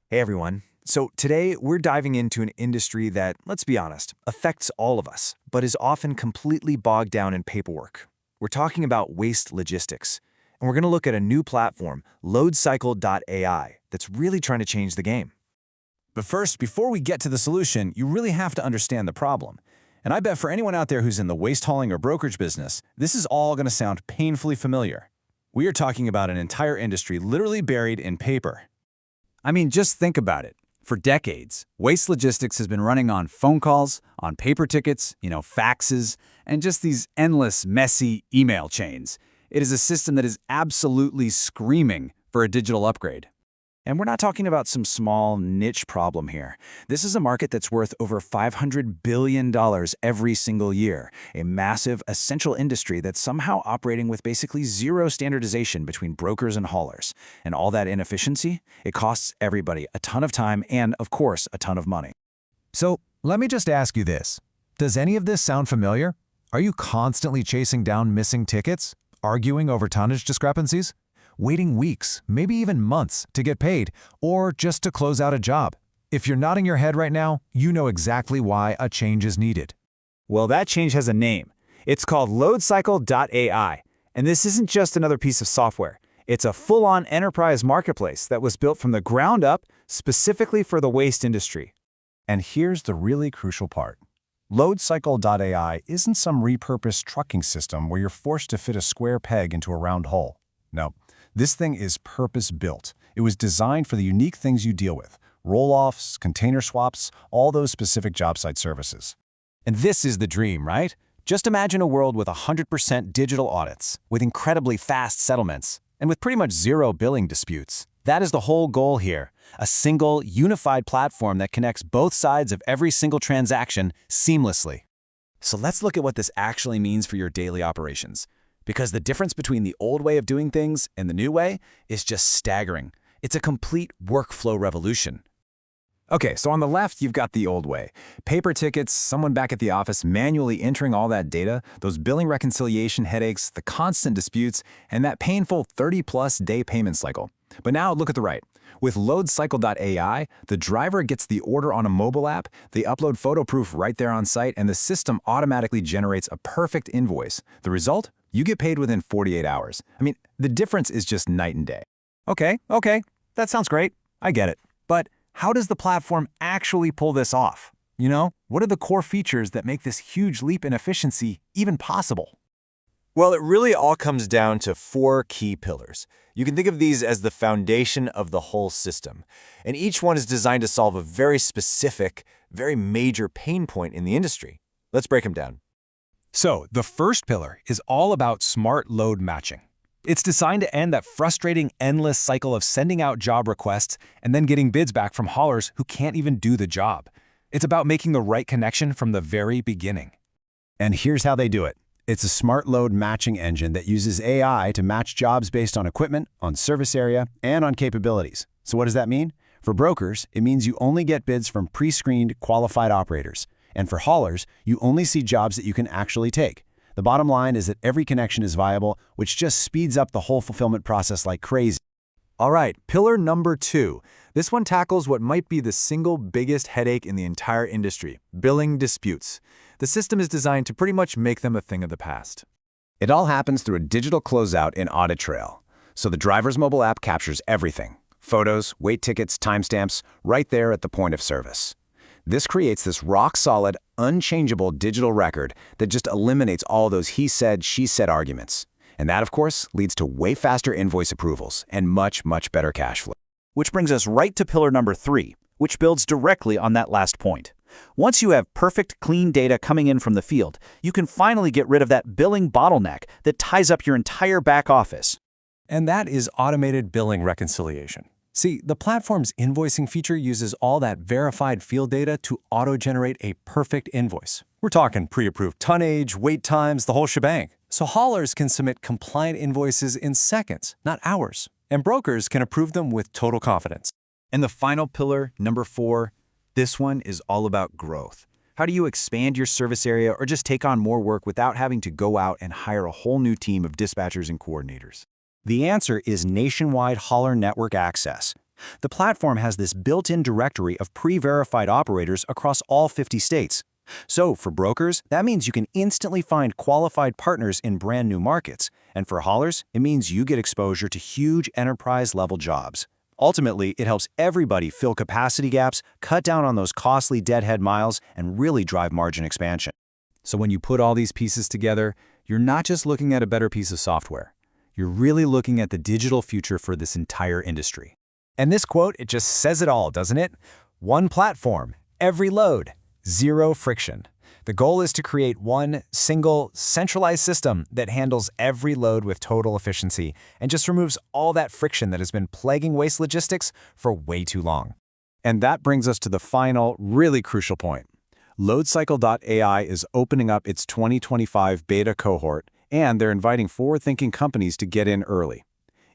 Hey everyone. So today we're diving into an industry that, let's be honest, affects all of us, but is often completely bogged down in paperwork. We're talking about waste logistics, and we're going to look at a new platform, LoadCycle.ai, that's really trying to change the game. But first, before we get to the solution, you really have to understand the problem. And I bet for anyone out there who's in the waste hauling or brokerage business, this is all going to sound painfully familiar. We are talking about an entire industry literally buried in paper. I mean, just think about it. For decades, waste logistics has been running on phone calls, on paper tickets, faxes, and just these endless, messy email chains. It is a system that is absolutely screaming for a digital upgrade. And we're not talking about some small niche problem here. This is a market that's worth over $500 billion every single year, a massive, essential industry that's somehow operating with basically zero standardization between brokers and haulers. And all that inefficiency, it costs everybody a ton of time and, of course, a ton of money. So let me just ask you this. Does any of this sound familiar? Are you constantly chasing down missing tickets? Arguing over tonnage discrepancies? Waiting weeks, maybe even months, to get paid, or just to close out a job? If you're nodding your head right now, you know exactly why a change is needed. Well, that change has a name. It's called LoadCycle.ai, and this isn't just another piece of software. It's a full-on enterprise marketplace that was built from the ground up specifically for the waste industry. And here's the really crucial part. LoadCycle.ai isn't some repurposed trucking system where you're forced to fit a square peg into a round hole. No. This thing is purpose-built. It was designed for the unique things you deal with: roll-offs, container swaps, all those specific job site services. And this is the dream, right? Just imagine a world with 100% digital audits, with incredibly fast settlements, and with pretty much zero billing disputes. That is the whole goal here: a single, unified platform that connects both sides of every single transaction seamlessly. So let's look at what this actually means for your daily operations. Because the difference between the old way of doing things and the new way is just staggering. It's a complete workflow revolution. Okay, so on the left, you've got the old way. Paper tickets, someone back at the office manually entering all that data, those billing reconciliation headaches, the constant disputes, and that painful 30-plus day payment cycle. But now look at the right. With LoadCycle.ai, the driver gets the order on a mobile app, they upload photo proof right there on site, and the system automatically generates a perfect invoice. The result? You get paid within 48 hours. I mean, the difference is just night and day. Okay, that sounds great. I get it. But how does the platform actually pull this off? What are the core features that make this huge leap in efficiency even possible? Well, it really all comes down to 4 key pillars. You can think of these as the foundation of the whole system, and each one is designed to solve a very specific, very major pain point in the industry. Let's break them down. So, the first pillar is all about smart load matching. It's designed to end that frustrating, endless cycle of sending out job requests and then getting bids back from haulers who can't even do the job. It's about making the right connection from the very beginning. And here's how they do it. It's a smart load matching engine that uses AI to match jobs based on equipment, on service area, and on capabilities. So what does that mean? For brokers, it means you only get bids from pre-screened, qualified operators. And for haulers, you only see jobs that you can actually take. The bottom line is that every connection is viable, which just speeds up the whole fulfillment process like crazy. All right, pillar number 2. This one tackles what might be the single biggest headache in the entire industry: billing disputes. The system is designed to pretty much make them a thing of the past. It all happens through a digital closeout in Audit Trail. So the driver's mobile app captures everything: photos, weight tickets, timestamps, right there at the point of service. This creates this rock-solid, unchangeable digital record that just eliminates all those he said, she said arguments. And that, of course, leads to way faster invoice approvals and much, much better cash flow. Which brings us right to pillar number 3, which builds directly on that last point. Once you have perfect, clean data coming in from the field, you can finally get rid of that billing bottleneck that ties up your entire back office. And that is automated billing reconciliation. See, the platform's invoicing feature uses all that verified field data to auto-generate a perfect invoice. We're talking pre-approved tonnage, wait times, the whole shebang. So haulers can submit compliant invoices in seconds, not hours. And brokers can approve them with total confidence. And the final pillar, number 4, this one is all about growth. How do you expand your service area or just take on more work without having to go out and hire a whole new team of dispatchers and coordinators? The answer is nationwide hauler network access. The platform has this built-in directory of pre-verified operators across all 50 states. So, for brokers, that means you can instantly find qualified partners in brand new markets. And for haulers, it means you get exposure to huge enterprise-level jobs. Ultimately, it helps everybody fill capacity gaps, cut down on those costly deadhead miles, and really drive margin expansion. So when you put all these pieces together, you're not just looking at a better piece of software. You're really looking at the digital future for this entire industry. And this quote, it just says it all, doesn't it? One platform, every load, zero friction. The goal is to create one single, centralized system that handles every load with total efficiency and just removes all that friction that has been plaguing waste logistics for way too long. And that brings us to the final, really crucial point. LoadCycle.ai is opening up its 2025 beta cohort, and they're inviting forward-thinking companies to get in early.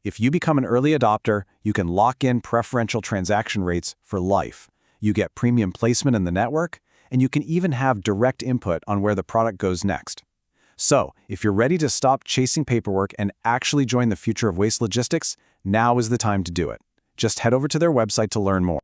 If you become an early adopter, you can lock in preferential transaction rates for life. You get premium placement in the network, and you can even have direct input on where the product goes next. So, if you're ready to stop chasing paperwork and actually join the future of waste logistics, now is the time to do it. Just head over to their website to learn more.